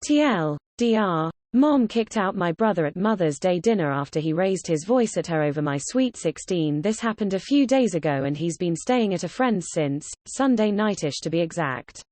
TL. Mom kicked out my brother at Mother's Day dinner after he raised his voice at her over my sweet 16. This happened a few days ago and he's been staying at a friend's since, Sunday nightish to be exact.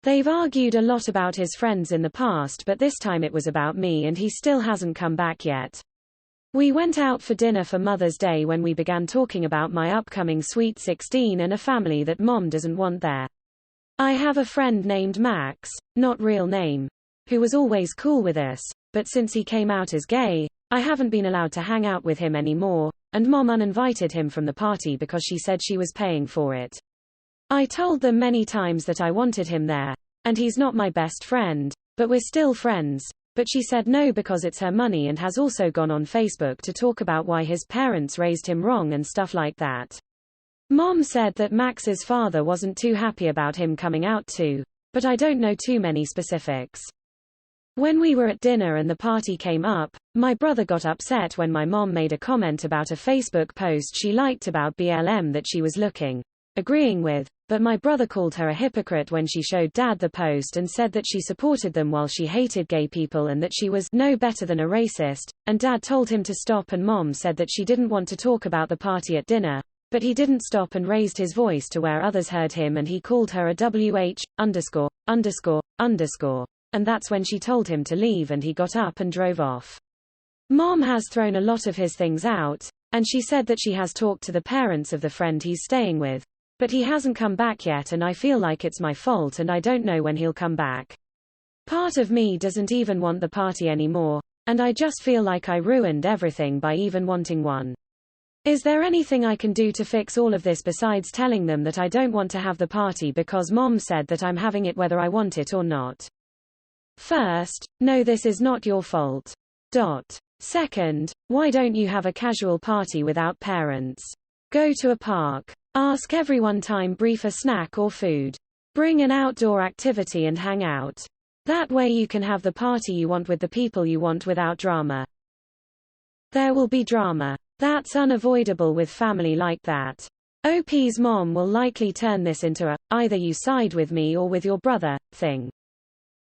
They've argued a lot about his friends in the past, but this time it was about me and he still hasn't come back yet. We went out for dinner for Mother's Day when we began talking about my upcoming sweet 16 and a family that Mom doesn't want there. I have a friend named Max, not real name, who was always cool with us, but since he came out as gay, I haven't been allowed to hang out with him anymore, and Mom uninvited him from the party because she said she was paying for it. I told them many times that I wanted him there, and he's not my best friend, but we're still friends, but she said no because it's her money and has also gone on Facebook to talk about why his parents raised him wrong and stuff like that. Mom said that Max's father wasn't too happy about him coming out too, but I don't know too many specifics. When we were at dinner and the party came up, my brother got upset when my mom made a comment about a Facebook post she liked about BLM that she was agreeing with, but my brother called her a hypocrite when she showed Dad the post and said that she supported them while she hated gay people and that she was no better than a racist, and Dad told him to stop and Mom said that she didn't want to talk about the party at dinner, but he didn't stop and raised his voice to where others heard him and he called her a WH_____, and that's when she told him to leave and he got up and drove off. Mom has thrown a lot of his things out, and she said that she has talked to the parents of the friend he's staying with, but he hasn't come back yet and I feel like it's my fault and I don't know when he'll come back. Part of me doesn't even want the party anymore, and I just feel like I ruined everything by even wanting one. Is there anything I can do to fix all of this besides telling them that I don't want to have the party because Mom said that I'm having it whether I want it or not? First, no, this is not your fault. Second, why don't you have a casual party without parents? Go to a park. Ask everyone time brief a snack or food. Bring an outdoor activity and hang out. That way you can have the party you want with the people you want without drama. There will be drama. That's unavoidable with family like that. OP's mom will likely turn this into a, either you side with me or with your brother, thing.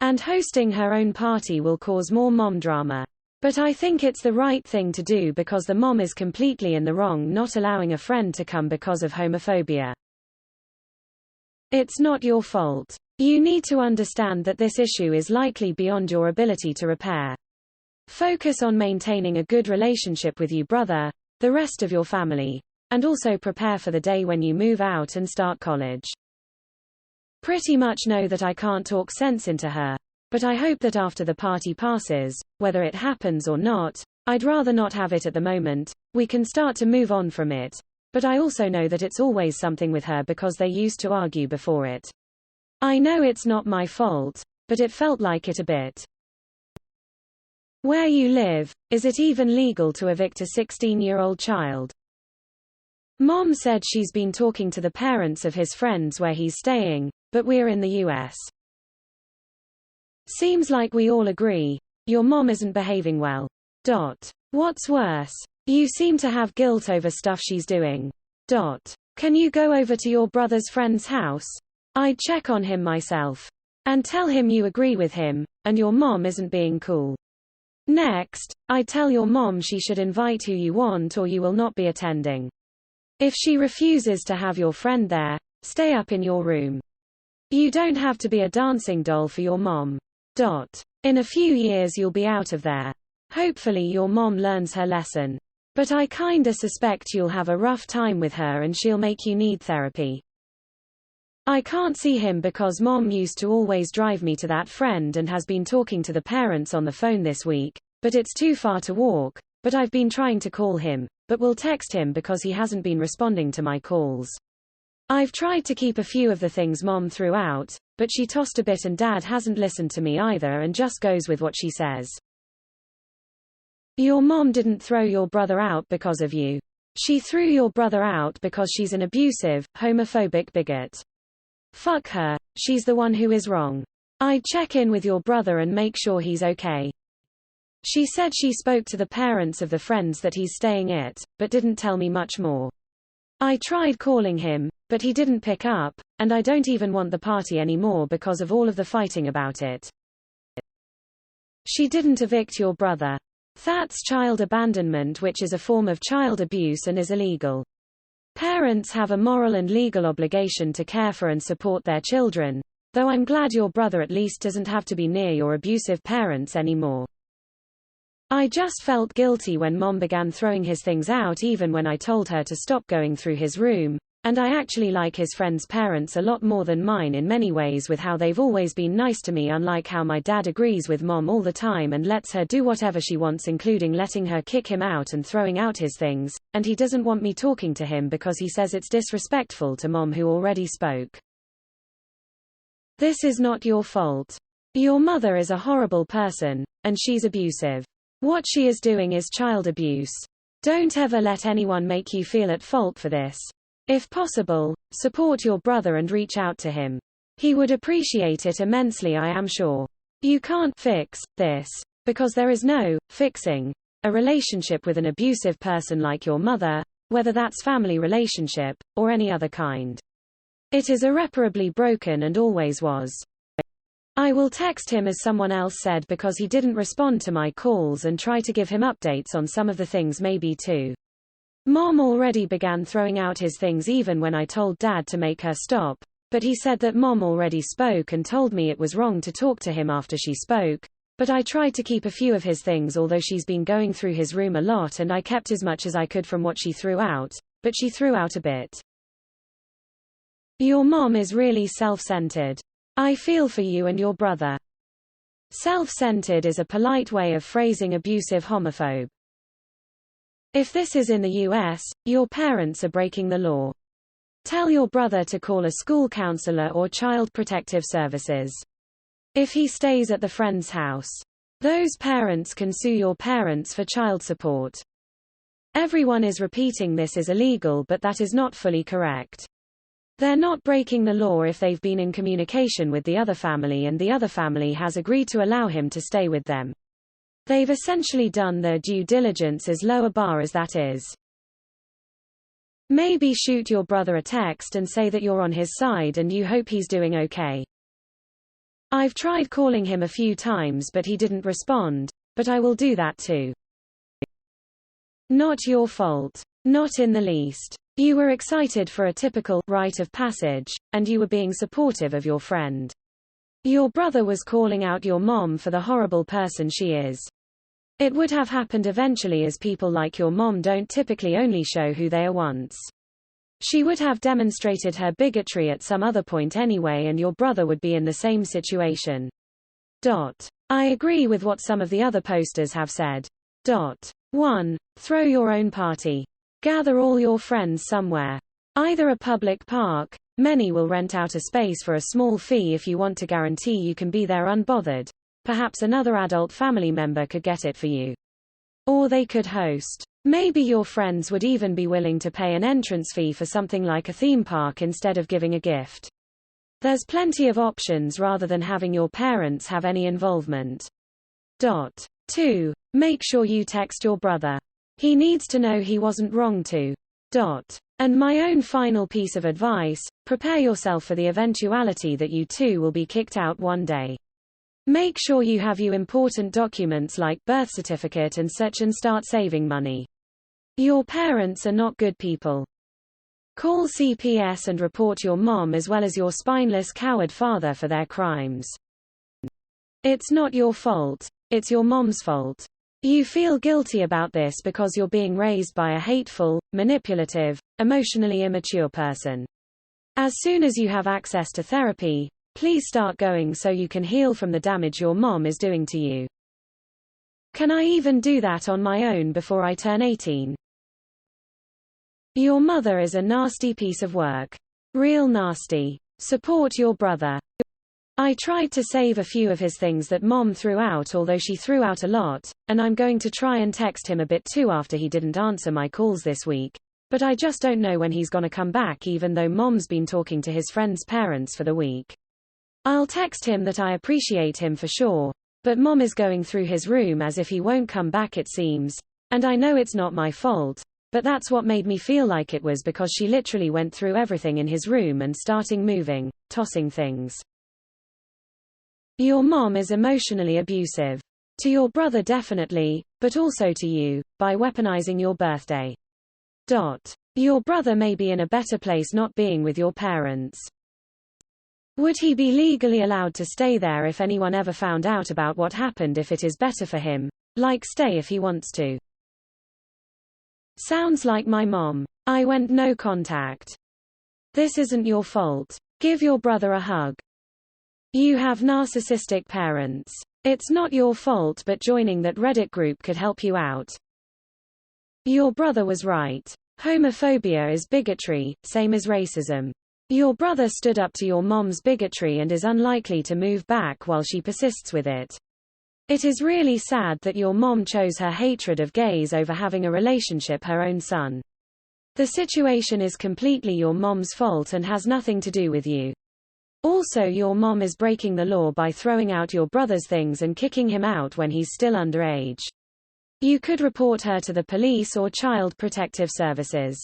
And hosting her own party will cause more mom drama. But I think it's the right thing to do because the mom is completely in the wrong not allowing a friend to come because of homophobia. It's not your fault. You need to understand that this issue is likely beyond your ability to repair. Focus on maintaining a good relationship with your brother, the rest of your family, and also prepare for the day when you move out and start college. Pretty much know that I can't talk sense into her, but I hope that after the party passes, whether it happens or not, I'd rather not have it at the moment, we can start to move on from it, but I also know that it's always something with her because they used to argue before it. I know it's not my fault, but it felt like it a bit. Where you live, is it even legal to evict a 16-year-old child? Mom said she's been talking to the parents of his friends where he's staying, but we're in the US. Seems like we all agree. Your mom isn't behaving well. What's worse? You seem to have guilt over stuff she's doing. Can you go over to your brother's friend's house? I'd check on him myself. And tell him you agree with him, and your mom isn't being cool. Next, I'd tell your mom she should invite who you want or you will not be attending. If she refuses to have your friend there, stay up in your room. You don't have to be a dancing doll for your mom. In a few years you'll be out of there. Hopefully your mom learns her lesson. But I kinda suspect you'll have a rough time with her and she'll make you need therapy. I can't see him because Mom used to always drive me to that friend and has been talking to the parents on the phone this week, but it's too far to walk, but I've been trying to call him, but will text him because he hasn't been responding to my calls. I've tried to keep a few of the things Mom threw out, but she tossed a bit and Dad hasn't listened to me either and just goes with what she says. Your mom didn't throw your brother out because of you. She threw your brother out because she's an abusive, homophobic bigot. Fuck her, she's the one who is wrong. I'd check in with your brother and make sure he's okay. She said she spoke to the parents of the friends that he's staying at, but didn't tell me much more. I tried calling him, but he didn't pick up, and I don't even want the party anymore because of all of the fighting about it. She didn't evict your brother. That's child abandonment, which is a form of child abuse and is illegal. Parents have a moral and legal obligation to care for and support their children, though I'm glad your brother at least doesn't have to be near your abusive parents anymore. I just felt guilty when Mom began throwing his things out even when I told her to stop going through his room, and I actually like his friends' parents a lot more than mine in many ways with how they've always been nice to me, unlike how my dad agrees with Mom all the time and lets her do whatever she wants, including letting her kick him out and throwing out his things, and he doesn't want me talking to him because he says it's disrespectful to Mom who already spoke. This is not your fault. Your mother is a horrible person, and she's abusive. What she is doing is child abuse. Don't ever let anyone make you feel at fault for this. If possible, support your brother and reach out to him. He would appreciate it immensely, I am sure. You can't fix this, because there is no fixing a relationship with an abusive person like your mother, whether that's family relationship, or any other kind. It is irreparably broken and always was. I will text him as someone else said because he didn't respond to my calls and try to give him updates on some of the things maybe too. Mom already began throwing out his things even when I told Dad to make her stop, but he said that Mom already spoke and told me it was wrong to talk to him after she spoke, but I tried to keep a few of his things, although she's been going through his room a lot and I kept as much as I could from what she threw out, but she threw out a bit. Your mom is really self-centered. I feel for you and your brother. Self-centered is a polite way of phrasing abusive homophobe. If this is in the US, your parents are breaking the law. Tell your brother to call a school counselor or child protective services. If he stays at the friend's house, those parents can sue your parents for child support. Everyone is repeating this is illegal, but that is not fully correct. They're not breaking the law if they've been in communication with the other family and the other family has agreed to allow him to stay with them. They've essentially done their due diligence, as low a bar as that is. Maybe shoot your brother a text and say that you're on his side and you hope he's doing okay. I've tried calling him a few times but he didn't respond, but I will do that too. Not your fault. Not in the least. You were excited for a typical rite of passage, and you were being supportive of your friend. Your brother was calling out your mom for the horrible person she is. It would have happened eventually, as people like your mom don't typically only show who they are once. She would have demonstrated her bigotry at some other point anyway, and your brother would be in the same situation. I agree with what some of the other posters have said. 1. Throw your own party. Gather all your friends somewhere. Either a public park, many will rent out a space for a small fee if you want to guarantee you can be there unbothered. Perhaps another adult family member could get it for you. Or they could host. Maybe your friends would even be willing to pay an entrance fee for something like a theme park instead of giving a gift. There's plenty of options rather than having your parents have any involvement. 2. Make sure you text your brother. He needs to know he wasn't wrong to. And my own final piece of advice, prepare yourself for the eventuality that you too will be kicked out one day. Make sure you have your important documents like birth certificate and such and start saving money. Your parents are not good people. Call CPS and report your mom as well as your spineless coward father for their crimes. It's not your fault. It's your mom's fault. You feel guilty about this because you're being raised by a hateful, manipulative, emotionally immature person. As soon as you have access to therapy, please start going so you can heal from the damage your mom is doing to you. Can I even do that on my own before I turn 18? Your mother is a nasty piece of work. Real nasty. Support your brother. I tried to save a few of his things that Mom threw out, although she threw out a lot, and I'm going to try and text him a bit too after he didn't answer my calls this week, but I just don't know when he's gonna come back, even though Mom's been talking to his friend's parents for the week. I'll text him that I appreciate him for sure, but Mom is going through his room as if he won't come back, it seems, and I know it's not my fault, but that's what made me feel like it was, because she literally went through everything in his room and starting moving, tossing things. Your mom is emotionally abusive. To your brother definitely, but also to you, by weaponizing your birthday. Your brother may be in a better place not being with your parents. Would he be legally allowed to stay there if anyone ever found out about what happened if it is better for him? Like stay if he wants to. Sounds like my mom. I went no contact. This isn't your fault. Give your brother a hug. You have narcissistic parents. It's not your fault, but joining that Reddit group could help you out. Your brother was right. Homophobia is bigotry, same as racism. Your brother stood up to your mom's bigotry and is unlikely to move back while she persists with it. It is really sad that your mom chose her hatred of gays over having a relationship her own son. The situation is completely your mom's fault and has nothing to do with you. Also, your mom is breaking the law by throwing out your brother's things and kicking him out when he's still underage. You could report her to the police or Child Protective Services.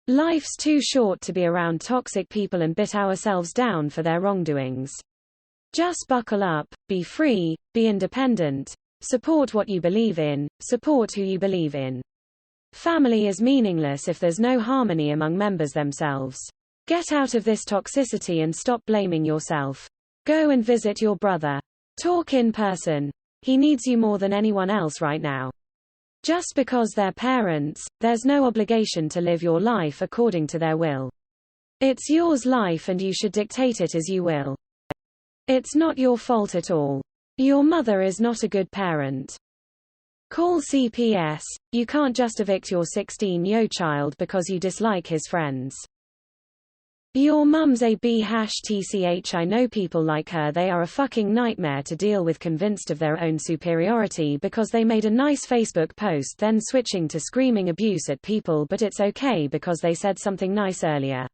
Life's too short to be around toxic people and beat ourselves down for their wrongdoings. Just buckle up, be free, be independent, support what you believe in, support who you believe in. Family is meaningless if there's no harmony among members themselves. Get out of this toxicity and stop blaming yourself. Go and visit your brother. Talk in person. He needs you more than anyone else right now. Just because they're parents, there's no obligation to live your life according to their will. It's yours life and you should dictate it as you will. It's not your fault at all. Your mother is not a good parent. Call CPS. You can't just evict your 16-year-old child because you dislike his friends. Your mum's a b-tch. I know people like her, they are a fucking nightmare to deal with, convinced of their own superiority because they made a nice Facebook post then switching to screaming abuse at people, but it's okay because they said something nice earlier.